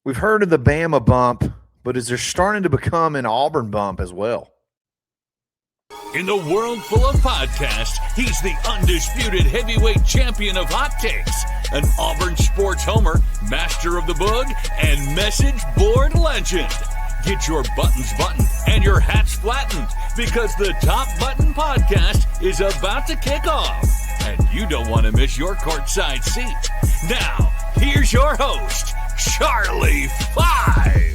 We've heard of the Bama bump, but is there starting to become an Auburn bump as well? In the world full of podcasts, he's the undisputed heavyweight champion of hot takes, an Auburn sports homer, master of the boog, and message board legend. Get your buttons buttoned and your hats flattened because the Top Button Podcast is about to kick off. And you don't want to miss your courtside seat. Now, here's your host, Charlie Five.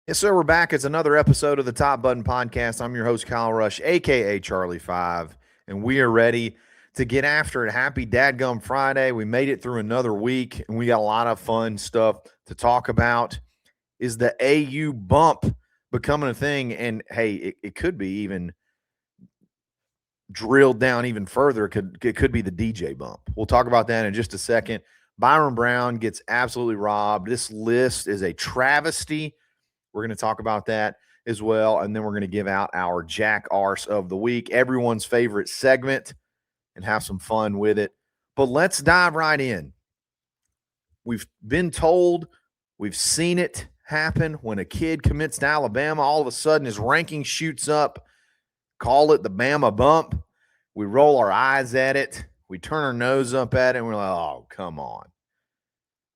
Yes, sir. We're back. It's another episode of the Top Button Podcast. I'm your host, Kyle Rush, a.k.a. Charlie Five, and we are ready to get after it. Happy Dadgum Friday. We made it through another week, and we got a lot of fun stuff to talk about. Is the AU bump becoming a thing? And, hey, it could be even drilled down even further. It could be the DJ bump. We'll talk about that in just a second. Byron Brown gets absolutely robbed. This list is a travesty. We're going to talk about that as well, and then we're going to give out our JackArse of the week, everyone's favorite segment, and have some fun with it. But let's dive right in. We've been told, we've seen it happen when a kid commits to Alabama, all of a sudden his ranking shoots up. Call it the Bama bump. We roll our eyes at it. We turn our nose up at it, and we're like, oh, come on.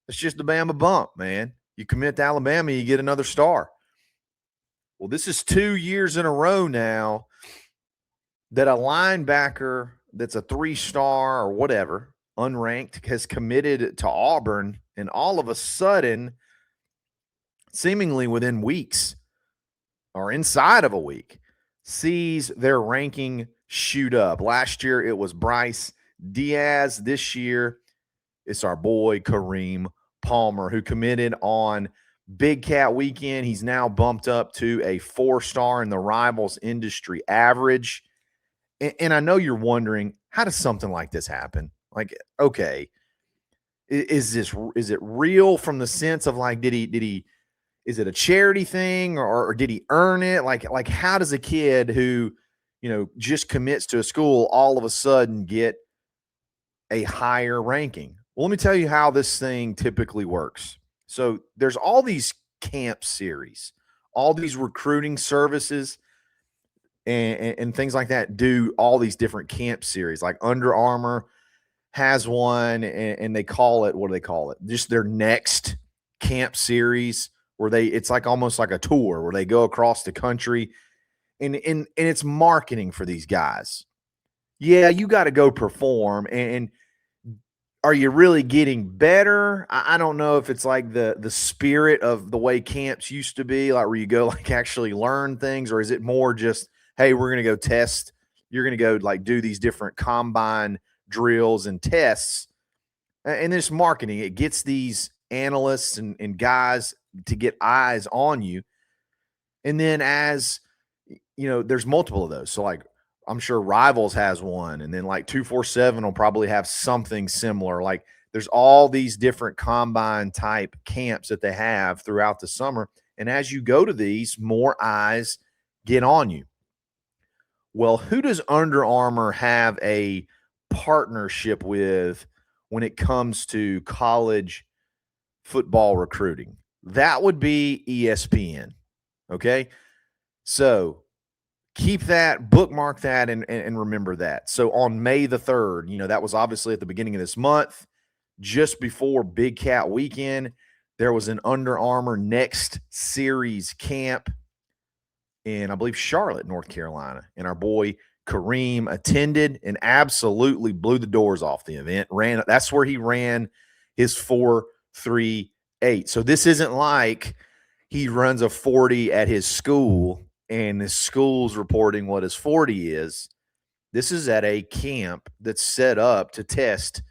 It's just the Bama bump, man. You commit to Alabama, you get another star. Well, this is 2 years in a row now that a linebacker that's a 3-star or whatever, unranked, has committed to Auburn, and all of a sudden, seemingly within weeks or inside of a week, sees their ranking shoot up. Last year, it was Bryce Diaz. This year, it's our boy Kareem Palmer, who committed on Big Cat Weekend. He's now bumped up to a 4-star in the Rivals industry average. And I know you're wondering, how does something like this happen? Like, okay, is it real from the sense of like, is it a charity thing or did he earn it? Like how does a kid who, just commits to a school all of a sudden get a higher ranking? Well, let me tell you how this thing typically works. So there's all these camp series, all these recruiting services and things like that do all these different camp series. Like Under Armour has one, and they call it, what do they call it? Just their next camp series, where it's like almost like a tour where they go across the country, and it's marketing for these guys. Yeah, you got to go perform, and are you really getting better? I don't know if it's like the spirit of the way camps used to be, like where you go like actually learn things, or is it more just, hey, we're going to go test. You're going to go like do these different combine drills and tests, and this marketing, it gets these analysts and guys to get eyes on you. And then as there's multiple of those. So like, I'm sure Rivals has one, and then like 247 will probably have something similar. Like there's all these different combine type camps that they have throughout the summer. And as you go to these, more eyes get on you. Well, who does Under Armour have a partnership with when it comes to college football recruiting? That would be ESPN. Okay. So keep that, bookmark that, and remember that. So on May the 3rd, that was obviously at the beginning of this month, just before Big Cat Weekend, there was an Under Armour Next Series camp in, I believe, Charlotte, North Carolina. And our boy Kareem attended and absolutely blew the doors off the event. That's where he ran his 4.38. So this isn't like he runs a 40 at his school and the school's reporting what his 40 is. This is at a camp that's set up to test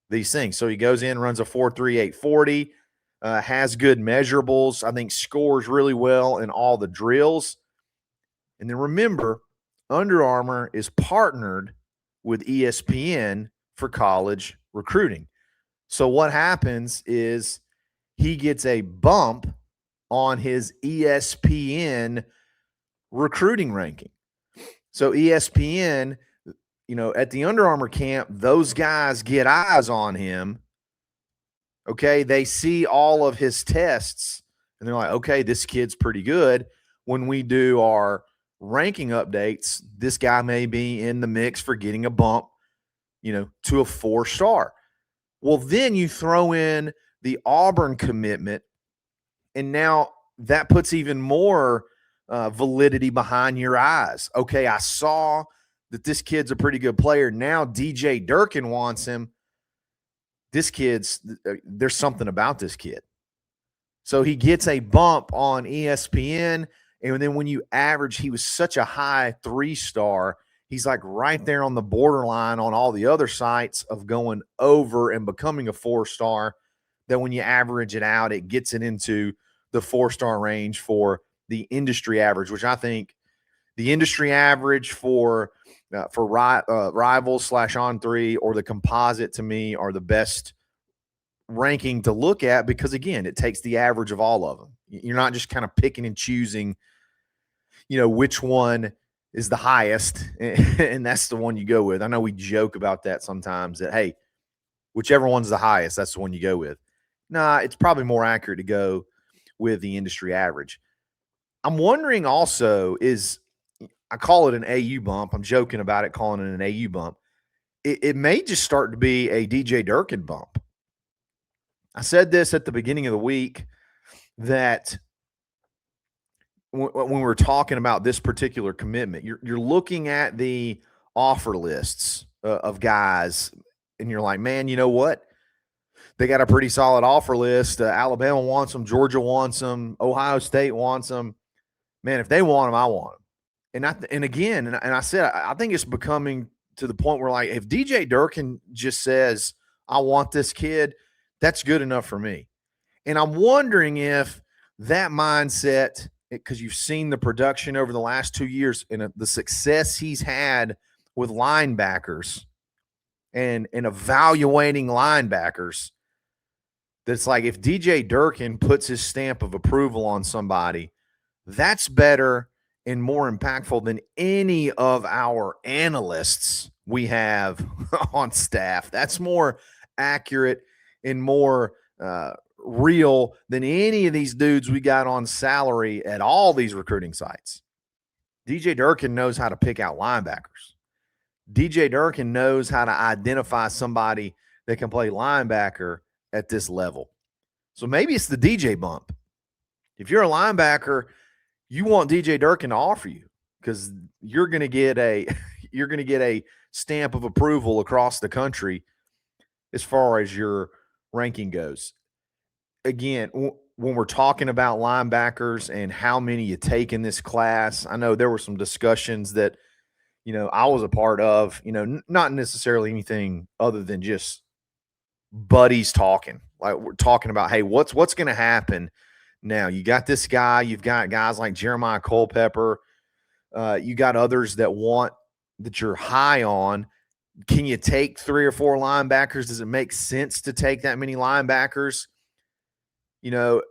these things. So he goes in, runs a 4.38 40, has good measurables, I think scores really well in all the drills. And then remember, Under Armour is partnered with ESPN for college recruiting. So what happens is he gets a bump on his ESPN recruiting ranking. So ESPN, at the Under Armour camp, those guys get eyes on him Okay, they see all of his tests and they're like, okay, this kid's pretty good. When we do our ranking updates, this guy may be in the mix for getting a bump, to a 4-star. Well, then you throw in the Auburn commitment, and now that puts even more validity behind your eyes. Okay, I saw that this kid's a pretty good player. Now DJ Durkin wants him. There's something about this kid. So he gets a bump on ESPN, and then when you average, he was such a high 3-star. He's like right there on the borderline on all the other sites of going over and becoming a 4-star, that when you average it out, it gets it into the 4-star range for the industry average, which I think the industry average for rivals / On3 or the composite, to me, are the best ranking to look at, because again, it takes the average of all of them. You're not just kind of picking and choosing, which one is the highest and that's the one you go with. I know we joke about that sometimes, that, hey, whichever one's the highest, that's the one you go with. Nah, it's probably more accurate to go with the industry average. I'm wondering also, I call it an AU bump. I'm joking about it, calling it an AU bump. It may just start to be a DJ Durkin bump. I said this at the beginning of the week, that when we were talking about this particular commitment, you're looking at the offer lists of guys, and you're like, man, you know what? They got a pretty solid offer list. Alabama wants them. Georgia wants them. Ohio State wants them. Man, if they want them, I want them. And I said, I think it's becoming to the point where, like, if DJ Durkin just says, I want this kid, that's good enough for me. And I'm wondering if that mindset, because you've seen the production over the last 2 years and the success he's had with linebackers and evaluating linebackers, that's like, if DJ Durkin puts his stamp of approval on somebody, that's better and more impactful than any of our analysts we have on staff. That's more accurate and more real than any of these dudes we got on salary at all these recruiting sites. DJ Durkin knows how to pick out linebackers. DJ Durkin knows how to identify somebody that can play linebacker at this level. So maybe it's the DJ bump. If you're a linebacker, you want DJ Durkin to offer you, because you're going to get a stamp of approval across the country as far as your ranking goes. Again, when we're talking about linebackers and how many you take in this class, I know there were some discussions that, I was a part of, not necessarily anything other than just buddies talking. Like, we're talking about, hey, what's going to happen now? You got this guy, you've got guys like Jeremiah Culpepper, you got others that you're high on. Can you take 3 or 4 linebackers? Does it make sense to take that many linebackers? And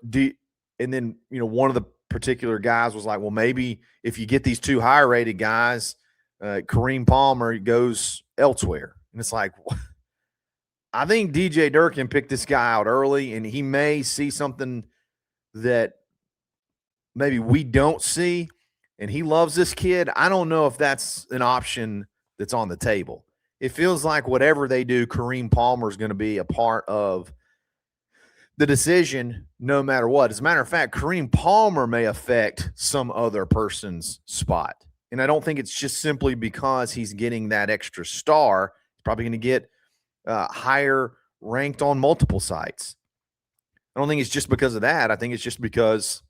then one of the particular guys was like, well, maybe if you get these 2 higher rated guys, Kareem Palmer goes elsewhere. And it's like, I think DJ Durkin picked this guy out early, and he may see something that maybe we don't see, and he loves this kid. I don't know if that's an option that's on the table. It feels like whatever they do, Kareem Palmer is going to be a part of the decision no matter what. As a matter of fact, Kareem Palmer may affect some other person's spot. And I don't think it's just simply because he's getting that extra star. He's probably going to get higher ranked on multiple sites. I don't think it's just because of that. I think it's just because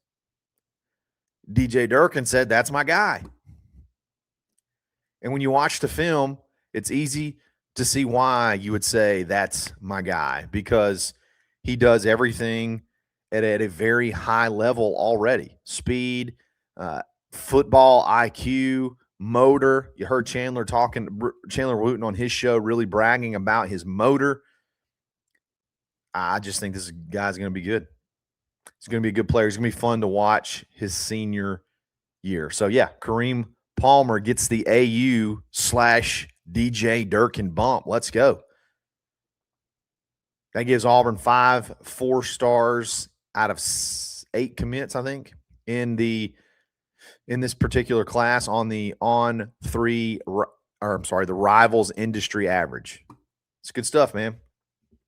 DJ Durkin said, that's my guy. And when you watch the film, it's easy to see why you would say that's my guy, because he does everything at a very high level already. Speed, football IQ, motor. You heard Chandler Wooten on his show really bragging about his motor. I just think this guy's going to be good. He's going to be a good player. He's going to be fun to watch his senior year. So, yeah, Kareem Palmer gets the AU/DJ Durkin bump. Let's go. That gives Auburn 5 4-stars out of 8 commits, I think, in this particular class the Rivals industry average. It's good stuff, man.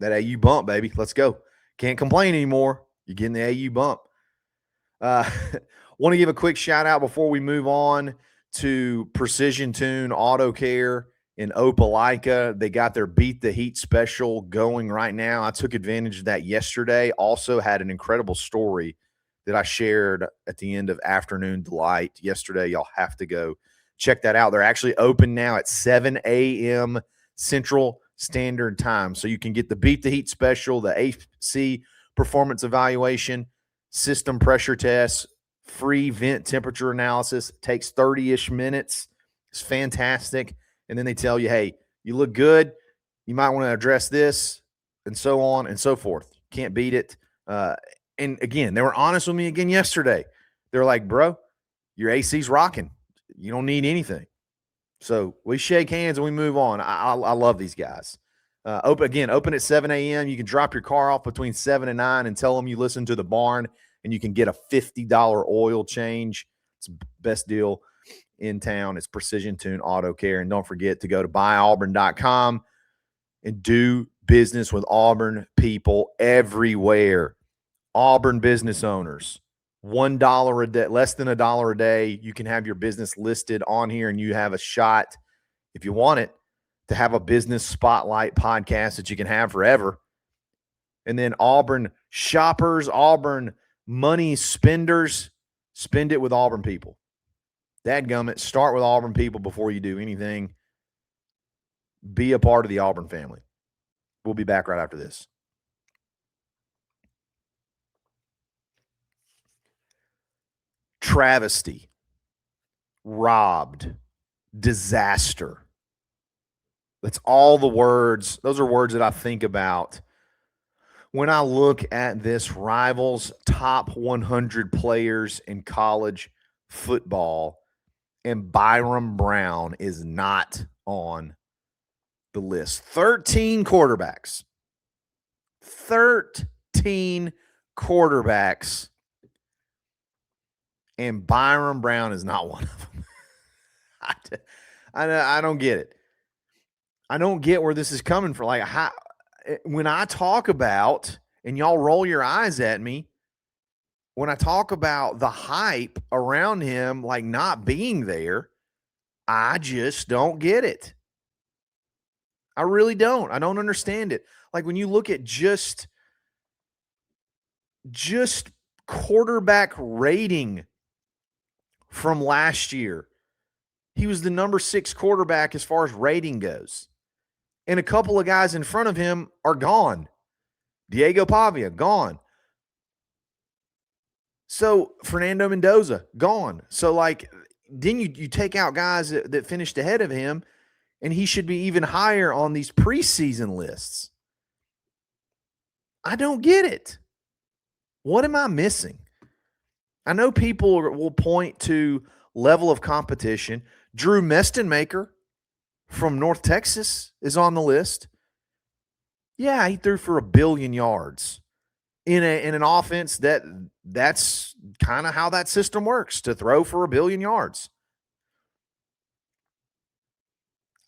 That AU bump, baby. Let's go. Can't complain anymore. You're getting the AU bump. Want to give a quick shout out before we move on to Precision Tune Auto Care in Opelika. They got their Beat the Heat special going right now. I took advantage of that yesterday. Also had an incredible story that I shared at the end of Afternoon Delight yesterday. Y'all have to go check that out. They're actually open now at 7 a.m. Central Standard Time. So you can get the Beat the Heat special, the AC performance evaluation, system pressure tests, free vent temperature analysis. It takes 30-ish minutes. It's fantastic. And then they tell you, hey, you look good. You might want to address this, and so on and so forth. Can't beat it. And again, they were honest with me again yesterday. They're like, bro, your AC's rocking. You don't need anything. So we shake hands and we move on. I love these guys. Open at 7 a.m. You can drop your car off between 7 and 9 and tell them you listen to the barn, and you can get a $50 oil change. It's the best deal in town. It's Precision Tune Auto Care. And don't forget to go to buyauburn.com and do business with Auburn people everywhere. Auburn business owners. $1 a day, less than $1 a day. You can have your business listed on here, and you have a shot, if you want it, to have a business spotlight podcast that you can have forever. And then Auburn shoppers, Auburn money spenders, spend it with Auburn people. Dadgummit, start with Auburn people before you do anything. Be a part of the Auburn family. We'll be back right after this. Travesty, robbed, disaster. That's all the words. Those are words that I think about when I look at this Rivals top 100 players in college football, and Byrum Brown is not on the list. 13 quarterbacks. 13 quarterbacks. And Byron Brown is not one of them. I don't get it. I don't get where this is coming from. Like, when I talk about, and y'all roll your eyes at me, when I talk about the hype around him, like not being there, I just don't get it. I really don't. I don't understand it. Like, when you look at just quarterback rating from last year, he was the number 6 quarterback as far as rating goes. And a couple of guys in front of him are gone. Diego Pavia, gone. So Fernando Mendoza, gone. So, like, then you take out guys that finished ahead of him, and he should be even higher on these preseason lists. I don't get it. What am I missing? I know people will point to level of competition. Drew Mestenmaker from North Texas is on the list. Yeah, he threw for 1 billion yards in an offense that's kind of how that system works, to throw for 1 billion yards.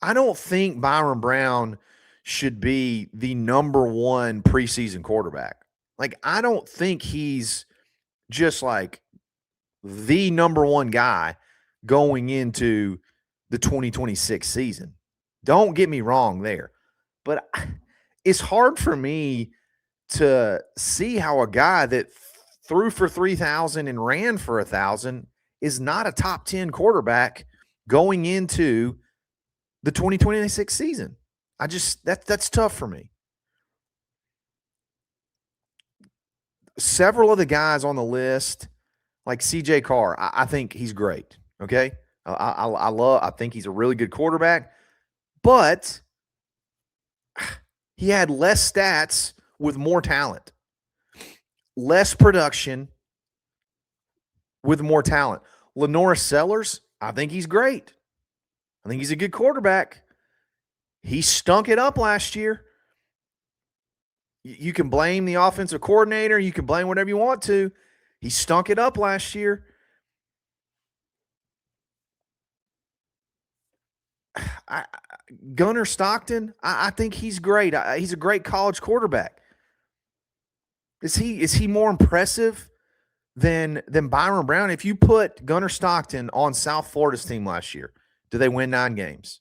I don't think Byron Brown should be the number 1 preseason quarterback. Like, I don't think he's just like the number 1 guy going into the 2026 season. Don't get me wrong there. But it's hard for me to see how a guy that threw for 3,000 and ran for 1,000 is not a top 10 quarterback going into the 2026 season. That's tough for me. Several of the guys on the list, like CJ Carr, I think he's great. Okay. I think he's a really good quarterback, but he had less stats with more talent, less production with more talent. Lenora Sellers, I think he's great. I think he's a good quarterback. He stunk it up last year. You can blame the offensive coordinator. You can blame whatever you want to. He stunk it up last year. Gunnar Stockton, I think he's great. He's a great college quarterback. Is he more impressive than Byron Brown? If you put Gunnar Stockton on South Florida's team last year, do they win 9 games?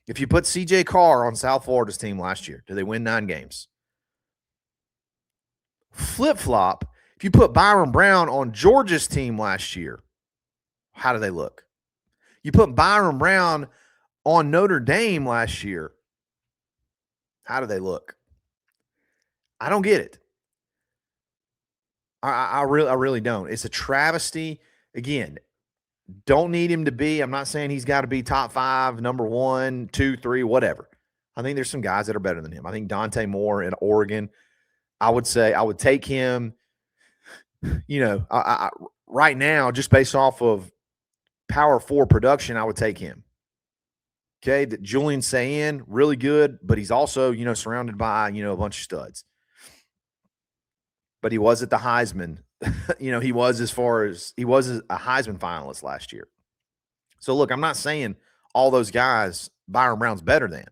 If you put CJ Carr on South Florida's team last year, do they win 9 games? Flip-flop, if you put Byron Brown on Georgia's team last year, how do they look? You put Byron Brown on Notre Dame last year, how do they look? I don't get it. I really don't. It's a travesty. Again, don't need him to be. I'm not saying he's got to be top 5, number 1, 2, 3, whatever. I think there's some guys that are better than him. I think Dante Moore in Oregon, I would say I would take him, right now, just based off of Power 4 production, I would take him. Okay, that Julian Sayin, really good, but he's also, surrounded by, a bunch of studs. But he was at the Heisman. He was a Heisman finalist last year. So, look, I'm not saying all those guys Byron Brown's better than.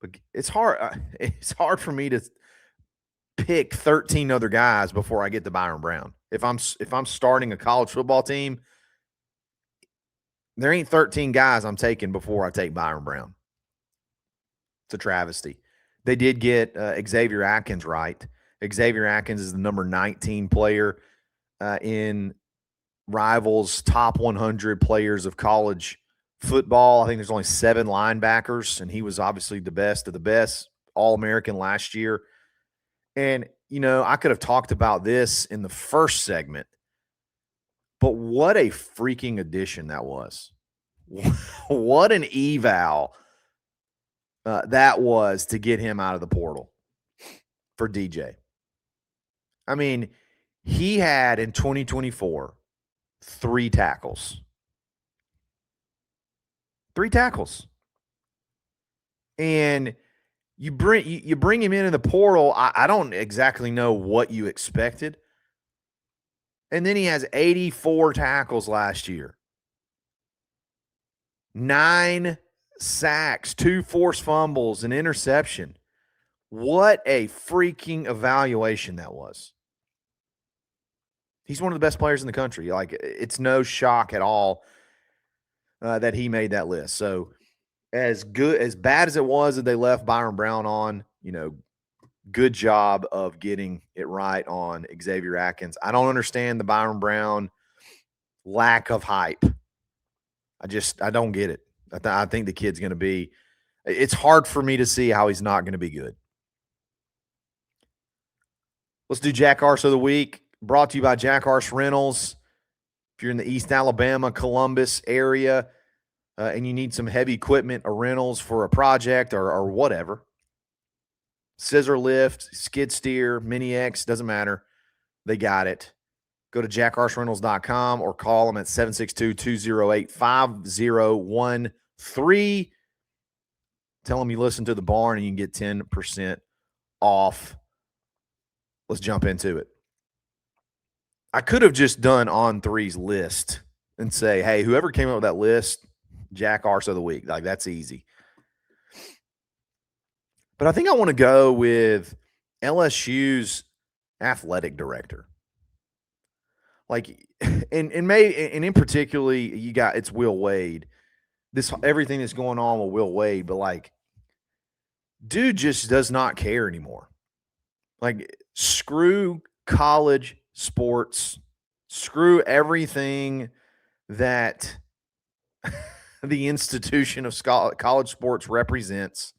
But it's hard. It's hard for me to pick 13 other guys before I get to Byron Brown. If I'm starting a college football team, there ain't 13 guys I'm taking before I take Byron Brown. It's a travesty. They did get Xavier Atkins right. Xavier Atkins is the number 19 player in Rivals' top 100 players of college football. I think there's only 7 linebackers, and he was obviously the best of the best, All-American last year. And, I could have talked about this in the first segment, but what a freaking addition that was. What an eval that was to get him out of the portal for DJ. I mean, he had in 2024 3 tackles. 3 tackles. And you bring him in the portal. I don't exactly know what you expected. And then he has 84 tackles last year. 9 sacks, 2 forced fumbles, an interception. What a freaking evaluation that was. He's one of the best players in the country. Like, it's no shock at all that he made that list. So as bad as it was that they left Byron Brown on, good job of getting it right on Xavier Atkins. I don't understand the Byron Brown lack of hype. I don't get it. I think the kid's going to be – it's hard for me to see how he's not going to be good. Let's do JackArse of the Week, brought to you by JackArse Rentals. If you're in the East Alabama, Columbus area, and you need some heavy equipment or rentals for a project or whatever, scissor lift, skid steer, mini X, doesn't matter. They got it. Go to jackarserentals.com or call them at 762-208-5013. Tell them you listen to the barn and you can get 10% off. Let's jump into it. I could have just done On 3's list and say, hey, whoever came up with that list, JackArse of the Week. Like, that's easy. But I think I want to go with LSU's athletic director. Like, and in particularly, it's Will Wade. Everything that's going on with Will Wade, but like, dude just does not care anymore. Like, screw college sports, screw everything that the institution of college sports represents.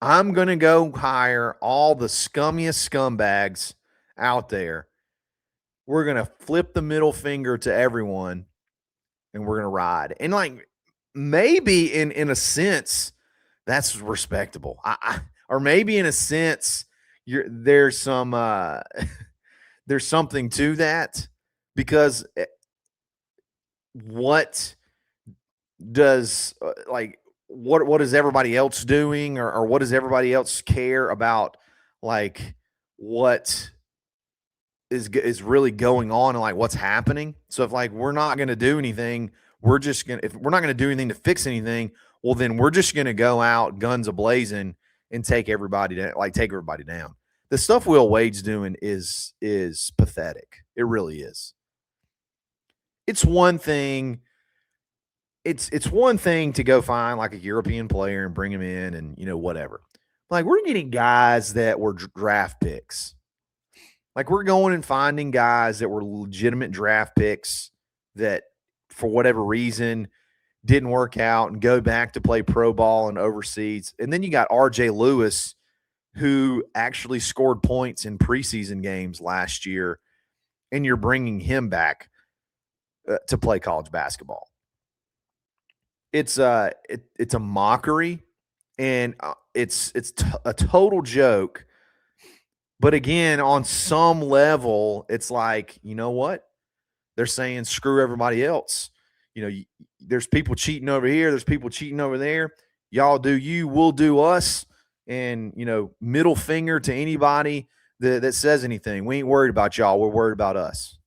I'm going to go hire all the scummiest scumbags out there. We're going to flip the middle finger to everyone, and we're going to ride. And, like, maybe in a sense, that's respectable. Or maybe in a sense, there's something to that, because what does what is everybody else doing, or what does everybody else care about like what is really going on and like what's happening. So if like we're not going to do anything, if we're not going to do anything to fix anything, well then we're just going to go out guns a-blazing and take everybody down. The stuff Will Wade's doing is pathetic. It really is. It's one thing. It's one thing to go find like a European player and bring him in and, whatever. Like we're getting guys that were draft picks. Like we're going and finding guys that were legitimate draft picks that for whatever reason didn't work out and go back to play pro ball and overseas. And then you got RJ Lewis, who actually scored points in preseason games last year, and you're bringing him back to play college basketball. It's a mockery, and it's a total joke. But again, on some level, it's like, you know what? They're saying screw everybody else. There's people cheating over here. There's people cheating over there. Y'all do you, we'll do us. And, middle finger to anybody that says anything. We ain't worried about y'all. We're worried about us.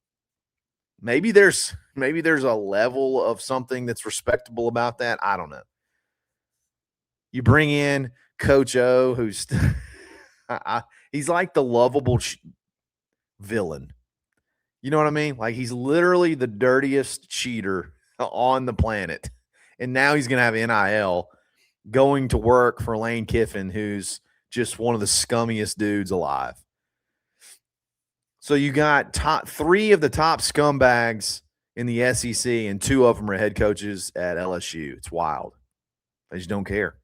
Maybe there's a level of something that's respectable about that. I don't know. You bring in Coach O, who's he's like the lovable villain. You know what I mean? Like he's literally the dirtiest cheater on the planet. And now he's going to have NIL going to work for Lane Kiffin, who's just one of the scummiest dudes alive. So you got three of the top scumbags in the SEC, and two of them are head coaches at LSU. It's wild. They just don't care.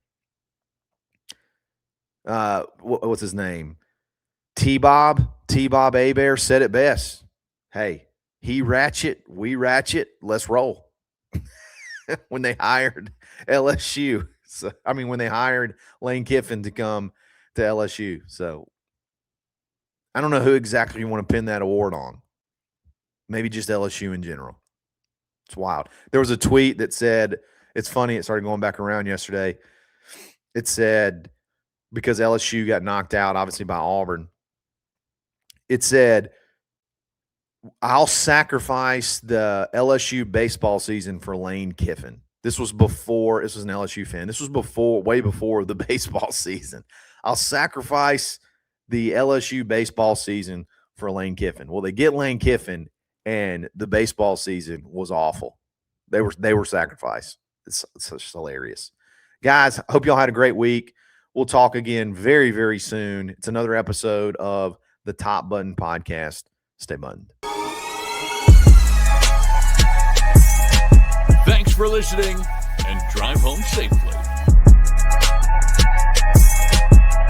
What's his name? T-Bob Hebert said it best. Hey, he ratchet, we ratchet, let's roll. When they hired LSU. When they hired Lane Kiffin to come to LSU. So I don't know who exactly you want to pin that award on. Maybe just LSU in general. It's wild. There was a tweet that said, it's funny, it started going back around yesterday. It said, because LSU got knocked out, obviously, by Auburn, it said, I'll sacrifice the LSU baseball season for Lane Kiffin. This was an LSU fan. This was way before the baseball season. I'll sacrifice the LSU baseball season for Lane Kiffin. Well, they get Lane Kiffin, and the baseball season was awful. They were sacrificed. It's just hilarious. Guys, I hope y'all had a great week. We'll talk again very, very soon. It's another episode of the Top Button Podcast. Stay buttoned. Thanks for listening, and drive home safely.